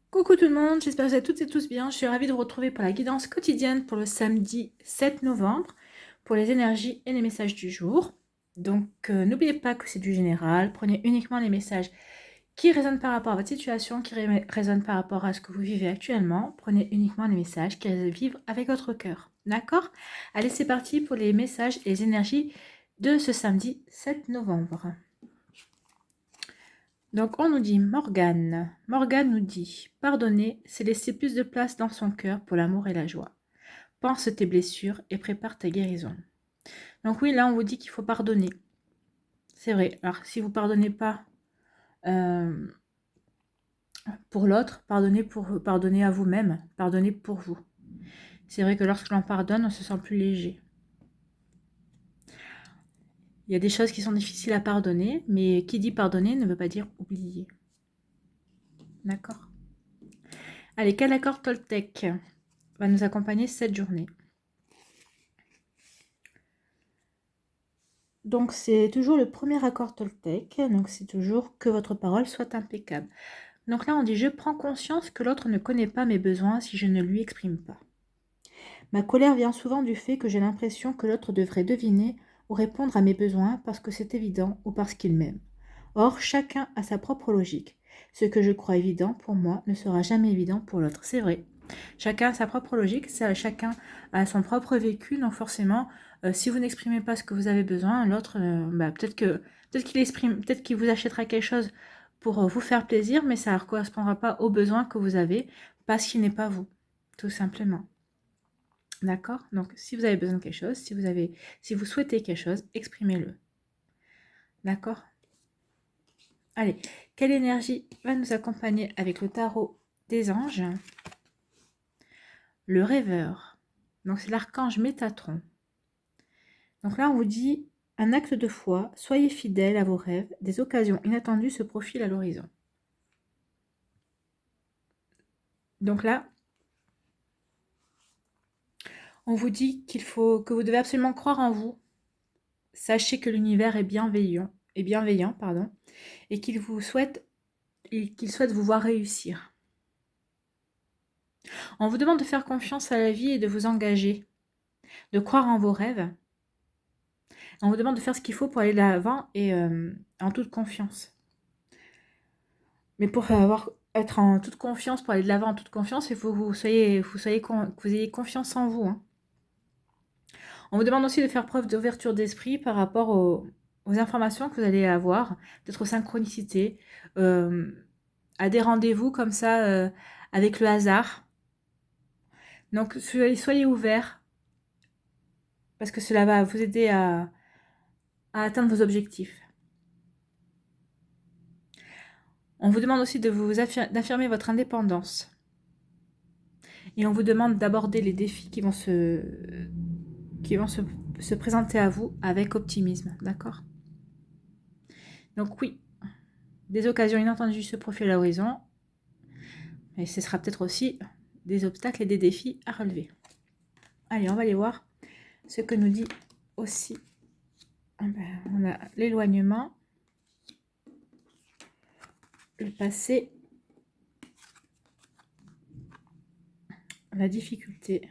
Coucou tout le monde, j'espère que vous allez toutes et tous bien. Je suis ravie de vous retrouver pour la guidance quotidienne pour le samedi 7 novembre, pour les énergies et les messages du jour. Donc n'oubliez pas que c'est du général, prenez uniquement les messages qui résonnent par rapport à votre situation, qui résonnent par rapport à ce que vous vivez actuellement. Prenez uniquement les messages qui vivent avec votre cœur. D'accord? Allez, c'est parti pour les messages et les énergies de ce samedi 7 novembre. Donc on nous dit Morgane. Morgane nous dit pardonner, c'est laisser plus de place dans son cœur pour l'amour et la joie. Pense tes blessures et prépare ta guérison. Donc oui, là on vous dit qu'il faut pardonner. C'est vrai. Alors si vous pardonnez pas euh, pour l'autre, pardonnez à vous-même, pardonnez pour vous. C'est vrai que lorsque l'on pardonne, on se sent plus léger. Il y a des choses qui sont difficiles à pardonner, mais qui dit pardonner ne veut pas dire oublier. D'accord? Allez, quel accord Toltec va nous accompagner cette journée? Donc c'est toujours le premier accord Toltec, donc c'est toujours que votre parole soit impeccable. Donc là on dit je prends conscience que l'autre ne connaît pas mes besoins si je ne lui exprime pas. Ma colère vient souvent du fait que j'ai l'impression que l'autre devrait deviner ou répondre à mes besoins parce que c'est évident ou parce qu'il m'aime. Or chacun a sa propre logique. Ce que je crois évident pour moi ne sera jamais évident pour l'autre. C'est vrai. Chacun a sa propre logique, chacun a son propre vécu, donc forcément, si vous n'exprimez pas ce que vous avez besoin, l'autre, peut-être qu'il vous achètera quelque chose pour vous faire plaisir, mais ça ne correspondra pas aux besoins que vous avez, parce qu'il n'est pas vous, tout simplement. D'accord? Donc, si vous avez besoin de quelque chose, si vous souhaitez quelque chose, exprimez-le. D'accord? Allez, quelle énergie va nous accompagner avec le tarot des anges? Le rêveur. Donc, c'est l'archange Métatron. Donc là, on vous dit un acte de foi, soyez fidèle à vos rêves, des occasions inattendues se profilent à l'horizon. Donc là, on vous dit que vous devez absolument croire en vous. Sachez que l'univers est bienveillant, et qu'il souhaite vous voir réussir. On vous demande de faire confiance à la vie et de vous engager, de croire en vos rêves. On vous demande de faire ce qu'il faut pour aller de l'avant et en toute confiance. Mais pour être en toute confiance, pour aller de l'avant en toute confiance, il faut que vous ayez confiance en vous. Hein. On vous demande aussi de faire preuve d'ouverture d'esprit par rapport aux informations que vous allez avoir, peut-être aux synchronicités, à des rendez-vous comme ça avec le hasard. Donc soyez ouverts parce que cela va vous aider à atteindre vos objectifs. On vous demande aussi d'affirmer votre indépendance. Et on vous demande d'aborder les défis qui vont se présenter à vous avec optimisme, d'accord? Donc oui, des occasions inattendues se profilent à l'horizon, et ce sera peut-être aussi des obstacles et des défis à relever. Allez, on va aller voir ce que nous dit aussi. On a l'éloignement, le passé, la difficulté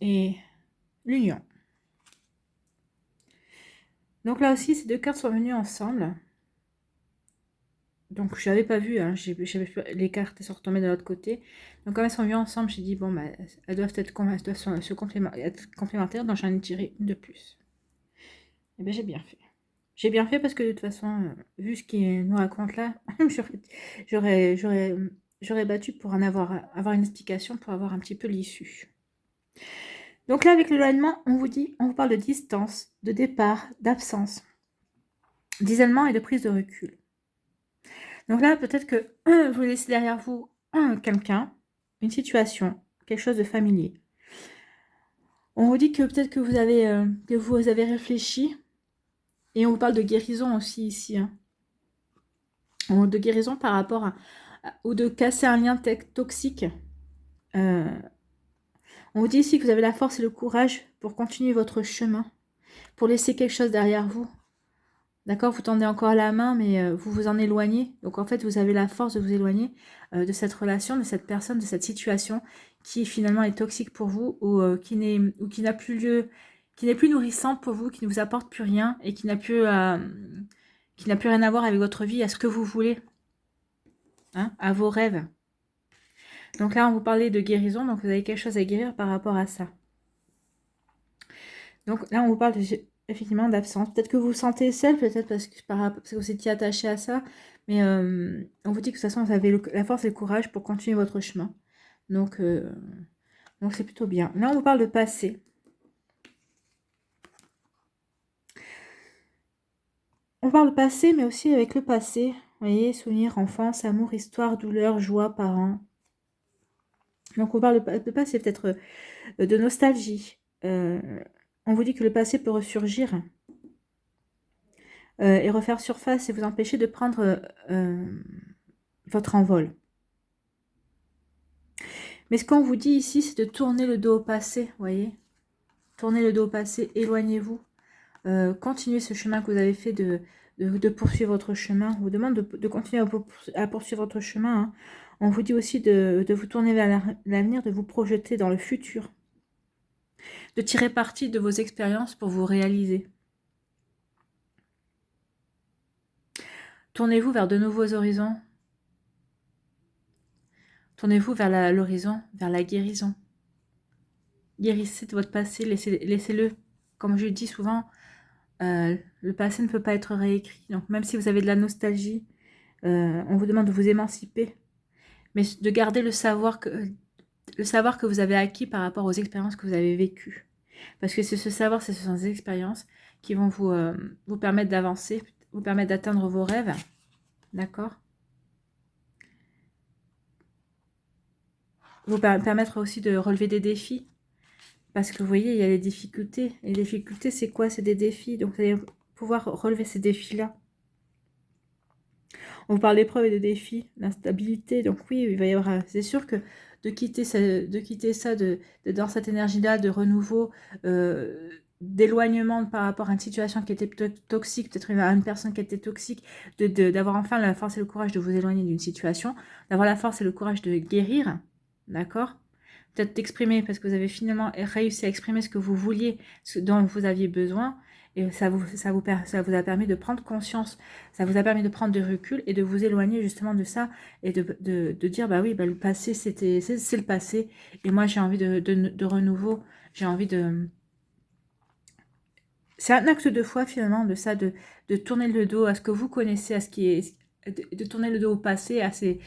et l'union. Donc là aussi, ces deux cartes sont venues ensemble. Donc je n'avais pas vu, hein, les cartes sont retombées de l'autre côté. Donc comme elles sont venues ensemble, j'ai dit bon bah elles doivent être complémentaires, donc j'en ai tiré une de plus. Et bien j'ai bien fait. J'ai bien fait parce que de toute façon, vu ce qu'il nous raconte là, j'aurais battu pour avoir une explication, pour avoir un petit peu l'issue. Donc là avec l'éloignement, on vous parle de distance, de départ, d'absence, d'isolement et de prise de recul. Donc là, peut-être que vous laissez derrière vous quelqu'un, une situation, quelque chose de familier. On vous dit que peut-être que vous avez réfléchi, et on vous parle de guérison aussi ici. Hein. De guérison par rapport ou de casser un lien toxique. On vous dit ici que vous avez la force et le courage pour continuer votre chemin, pour laisser quelque chose derrière vous. D'accord, vous tendez encore la main, mais vous vous en éloignez. Donc en fait, vous avez la force de vous éloigner de cette relation, de cette personne, de cette situation qui finalement est toxique pour vous ou qui n'a plus lieu, qui n'est plus nourrissante pour vous, qui ne vous apporte plus rien et qui n'a plus rien à voir avec votre vie, à ce que vous voulez, hein, à vos rêves. Donc là, on vous parlait de guérison, donc vous avez quelque chose à guérir par rapport à ça. Donc là, on vous parle effectivement d'absence. Peut-être que vous vous sentez seul, peut-être parce que vous étiez attaché à ça. Mais on vous dit que de toute façon, vous avez la force et le courage pour continuer votre chemin. Donc c'est plutôt bien. Là, on vous parle de passé. On parle de passé, mais aussi avec le passé. Vous voyez, souvenirs, enfance, amour, histoire, douleur, joie, parents. Donc on parle de passé, peut-être de nostalgie. On vous dit que le passé peut ressurgir et refaire surface et vous empêcher de prendre votre envol. Mais ce qu'on vous dit ici, c'est de tourner le dos au passé, vous voyez. Tournez le dos au passé, éloignez-vous. Continuez ce chemin que vous avez fait de poursuivre votre chemin. On vous demande de continuer à poursuivre votre chemin. Hein. On vous dit aussi de vous tourner vers l'avenir, de vous projeter dans le futur. De tirer parti de vos expériences pour vous réaliser. Tournez-vous vers de nouveaux horizons. Tournez-vous vers l'horizon, vers la guérison. Guérissez de votre passé, laissez-le. Comme je le dis souvent, le passé ne peut pas être réécrit. Donc même si vous avez de la nostalgie, on vous demande de vous émanciper, mais de garder le savoir que vous avez acquis par rapport aux expériences que vous avez vécues. Parce que c'est ce savoir, c'est ces expériences qui vont vous permettre d'avancer, vous permettre d'atteindre vos rêves. D'accord ? Vous permettre aussi de relever des défis. Parce que vous voyez, il y a les difficultés. Les difficultés, c'est quoi? C'est des défis. Donc, vous allez pouvoir relever ces défis-là. On vous parle d'épreuves et de défis, d'instabilité. Donc oui, il va y avoir... C'est sûr que de quitter ça dans cette énergie-là de renouveau, d'éloignement par rapport à une situation qui était toxique, peut-être une personne qui était toxique, d'avoir enfin la force et le courage de vous éloigner d'une situation, d'avoir la force et le courage de guérir, d'accord ? Peut-être d'exprimer, parce que vous avez finalement réussi à exprimer ce que vous vouliez, ce dont vous aviez besoin, et ça vous a permis de prendre conscience, ça vous a permis de prendre du recul et de vous éloigner justement de ça, et de dire, bah oui, bah le passé, c'est le passé, et moi j'ai envie de renouveau, j'ai envie de... C'est un acte de foi finalement, de ça, de tourner le dos à ce que vous connaissez, à ce qui est... de tourner le dos au passé, à ces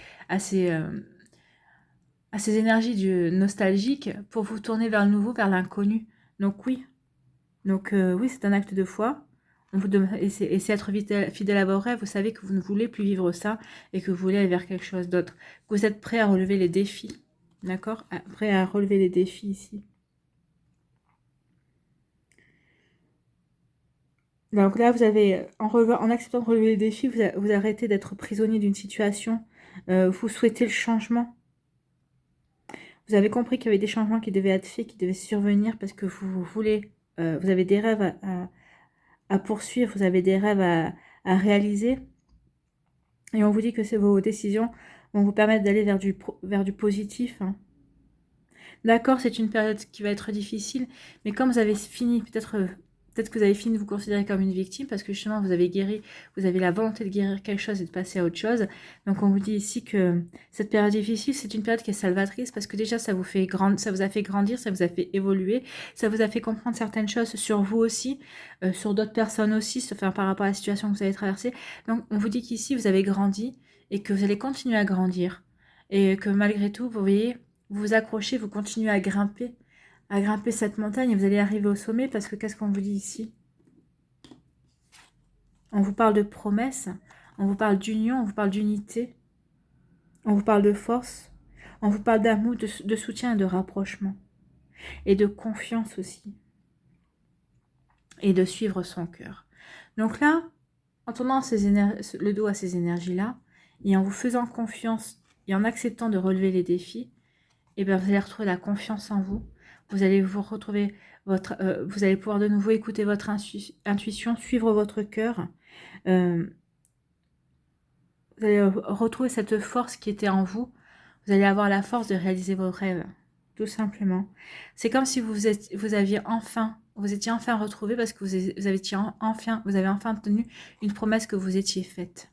énergies nostalgiques pour vous tourner vers le nouveau, vers l'inconnu. Donc oui, oui, c'est un acte de foi. Et c'est être fidèle à vos rêves. Vous savez que vous ne voulez plus vivre ça et que vous voulez aller vers quelque chose d'autre. Que vous êtes prêt à relever les défis. D'accord? Prêt à relever les défis ici. Donc là, vous avez, en acceptant de relever les défis, vous arrêtez d'être prisonnier d'une situation. Vous souhaitez le changement. Vous avez compris qu'il y avait des changements qui devaient être faits, qui devaient survenir parce que vous voulez, vous avez des rêves à poursuivre, vous avez des rêves à réaliser. Et on vous dit que vos décisions vont vous permettre d'aller vers du positif. Hein. D'accord, c'est une période qui va être difficile, mais comme vous avez fini, peut-être que vous avez fini de vous considérer comme une victime, parce que justement vous avez guéri, vous avez la volonté de guérir quelque chose et de passer à autre chose. Donc on vous dit ici que cette période difficile, c'est une période qui est salvatrice, parce que déjà ça vous a fait grandir, ça vous a fait évoluer, ça vous a fait comprendre certaines choses sur vous aussi, sur d'autres personnes aussi, enfin, par rapport à la situation que vous avez traversée. Donc on vous dit qu'ici vous avez grandi et que vous allez continuer à grandir. Et que malgré tout, vous voyez, vous vous accrochez, vous continuez à grimper cette montagne et vous allez arriver au sommet parce que qu'est-ce qu'on vous dit ici? On vous parle de promesses, on vous parle d'union, on vous parle d'unité, on vous parle de force, on vous parle d'amour, de soutien et de rapprochement et de confiance aussi et de suivre son cœur. Donc là, en tournant le dos à ces énergies-là et en vous faisant confiance et en acceptant de relever les défis, et bien vous allez retrouver la confiance en vous. Vous allez vous retrouver Vous allez pouvoir de nouveau écouter votre intuition, suivre votre cœur. Vous allez retrouver cette force qui était en vous. Vous allez avoir la force de réaliser vos rêves, tout simplement. C'est comme si vous étiez enfin retrouvé parce que vous avez enfin tenu une promesse que vous étiez faite.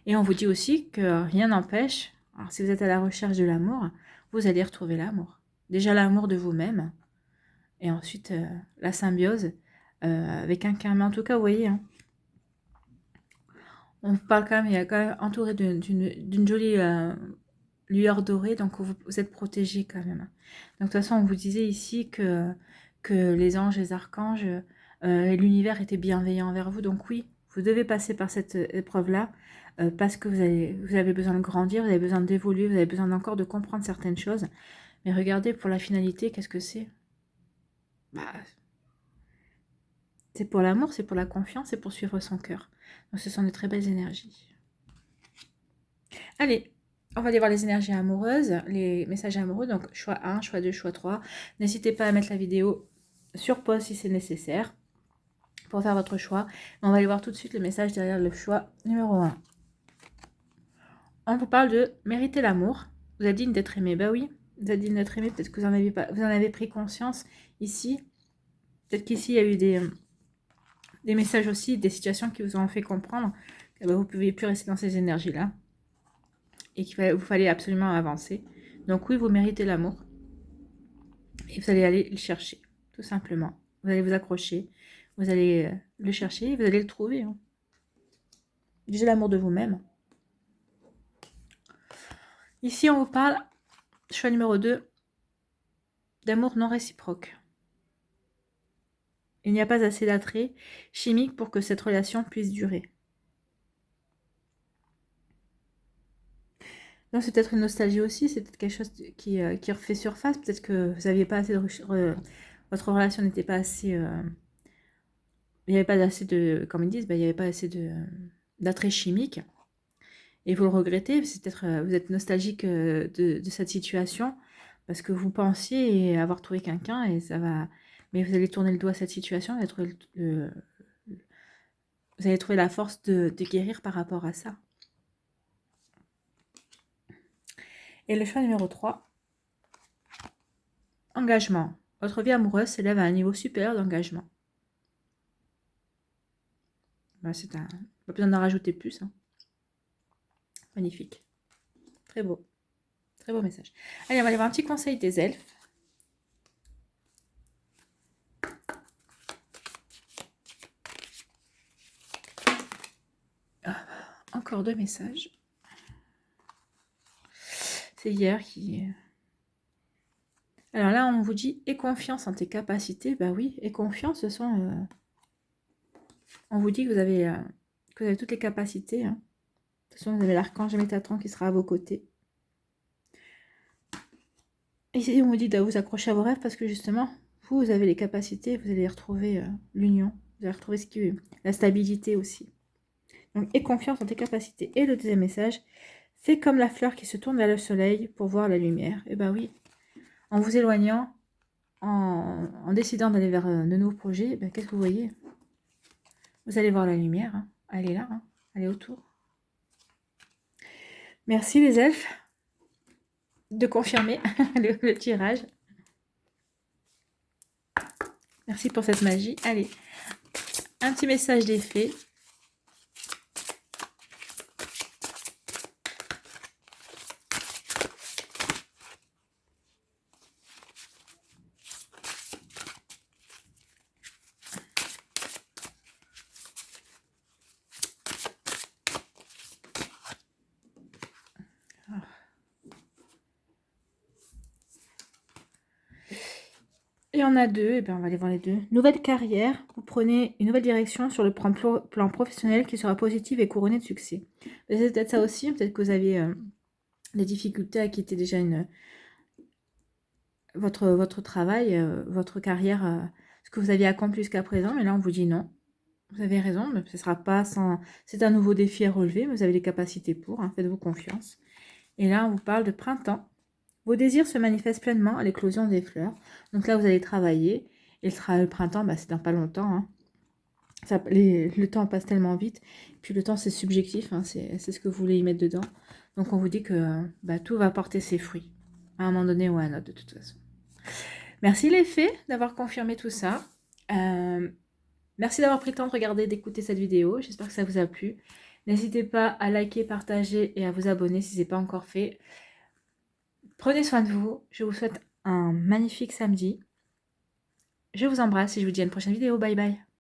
Et on vous dit aussi que rien n'empêche, alors si vous êtes à la recherche de l'amour, vous allez retrouver l'amour. Déjà l'amour de vous-même, et ensuite la symbiose avec un karma. En tout cas, vous voyez, hein, on parle quand même, il y a quand même entouré d'une jolie lueur dorée, donc vous êtes protégé quand même. Donc de toute façon, on vous disait ici que les anges, les archanges, l'univers était bienveillant envers vous. Donc oui, vous devez passer par cette épreuve-là parce que vous avez besoin de grandir, vous avez besoin d'évoluer, vous avez besoin encore de comprendre certaines choses. Mais regardez, pour la finalité, qu'est-ce que c'est? Bah, c'est pour l'amour, c'est pour la confiance, c'est pour suivre son cœur. Donc ce sont de très belles énergies. Allez, on va aller voir les énergies amoureuses, les messages amoureux. Donc choix 1, choix 2, choix 3. N'hésitez pas à mettre la vidéo sur pause si c'est nécessaire pour faire votre choix. On va aller voir tout de suite le message derrière le choix numéro 1. On vous parle de mériter l'amour. Vous êtes digne d'être aimé. Bah oui, vous êtes digne d'être aimé. Peut-être que vous en avez pris conscience ici. Peut-être qu'ici, il y a eu des messages aussi, des situations qui vous ont fait comprendre que vous ne pouviez plus rester dans ces énergies-là et qu'il vous fallait absolument avancer. Donc oui, vous méritez l'amour et vous allez aller le chercher, tout simplement. Vous allez vous accrocher, vous allez le chercher et vous allez le trouver. Hein. Déjà l'amour de vous-même. Ici, on vous parle, choix numéro 2, d'amour non réciproque. Il n'y a pas assez d'attrait chimique pour que cette relation puisse durer. Donc c'est peut-être une nostalgie aussi, c'est peut-être quelque chose qui refait surface. Peut-être que vous n'aviez pas assez de... votre relation n'était pas assez... il n'y avait pas assez de... Comme ils disent, il n'y avait pas assez d'attrait chimique. Et vous le regrettez, c'est peut-être vous êtes nostalgique de cette situation parce que vous pensiez avoir trouvé quelqu'un et ça va... Mais vous allez tourner le dos à cette situation, vous allez trouver la force de guérir par rapport à ça. Et le choix numéro 3, engagement. Votre vie amoureuse s'élève à un niveau supérieur d'engagement. Ben, pas besoin d'en rajouter plus. Hein. Magnifique. Très beau. Très beau message. Allez, on va aller voir un petit conseil des elfes. Ah, encore 2 messages. C'est hier qui... Alors là, on vous dit, aie confiance en tes capacités. Bah oui, aie confiance, ce sont... On vous dit que vous avez toutes les capacités. Hein. De toute façon, vous avez l'archange Métatron qui sera à vos côtés. Et ici, on vous dit de vous accrocher à vos rêves parce que justement, vous avez les capacités, vous allez retrouver l'union, vous allez retrouver la stabilité aussi. Donc, aie confiance en tes capacités. Et le deuxième message, fais comme la fleur qui se tourne vers le soleil pour voir la lumière. Et ben oui, en vous éloignant, en décidant d'aller vers de nouveaux projets, ben, qu'est-ce que vous voyez? Vous allez voir la lumière, hein. Elle est là, hein. Elle est autour. Merci les elfes de confirmer le tirage. Merci pour cette magie. Allez, un petit message des fées. Et on a 2, et bien on va aller voir les 2. Nouvelle carrière, vous prenez une nouvelle direction sur le plan professionnel qui sera positive et couronnée de succès. C'est peut-être ça aussi, peut-être que vous avez des difficultés à quitter déjà votre travail, votre carrière, ce que vous aviez accompli jusqu'à présent, mais là on vous dit non. Vous avez raison, mais ce sera pas sans... C'est un nouveau défi à relever, mais vous avez les capacités pour, hein, faites-vous confiance. Et là on vous parle de printemps. Vos désirs se manifestent pleinement à l'éclosion des fleurs. Donc là, vous allez travailler Et le printemps, bah, c'est dans pas longtemps. Hein. Le temps passe tellement vite. Puis le temps, c'est subjectif. Hein, c'est ce que vous voulez y mettre dedans. Donc on vous dit que bah, tout va porter ses fruits. À un moment donné ou à un autre, de toute façon. Merci les fées d'avoir confirmé tout ça. Merci d'avoir pris le temps de regarder, d'écouter cette vidéo. J'espère que ça vous a plu. N'hésitez pas à liker, partager et à vous abonner si ce n'est pas encore fait. Prenez soin de vous. Je vous souhaite un magnifique samedi. Je vous embrasse et je vous dis à une prochaine vidéo. Bye bye.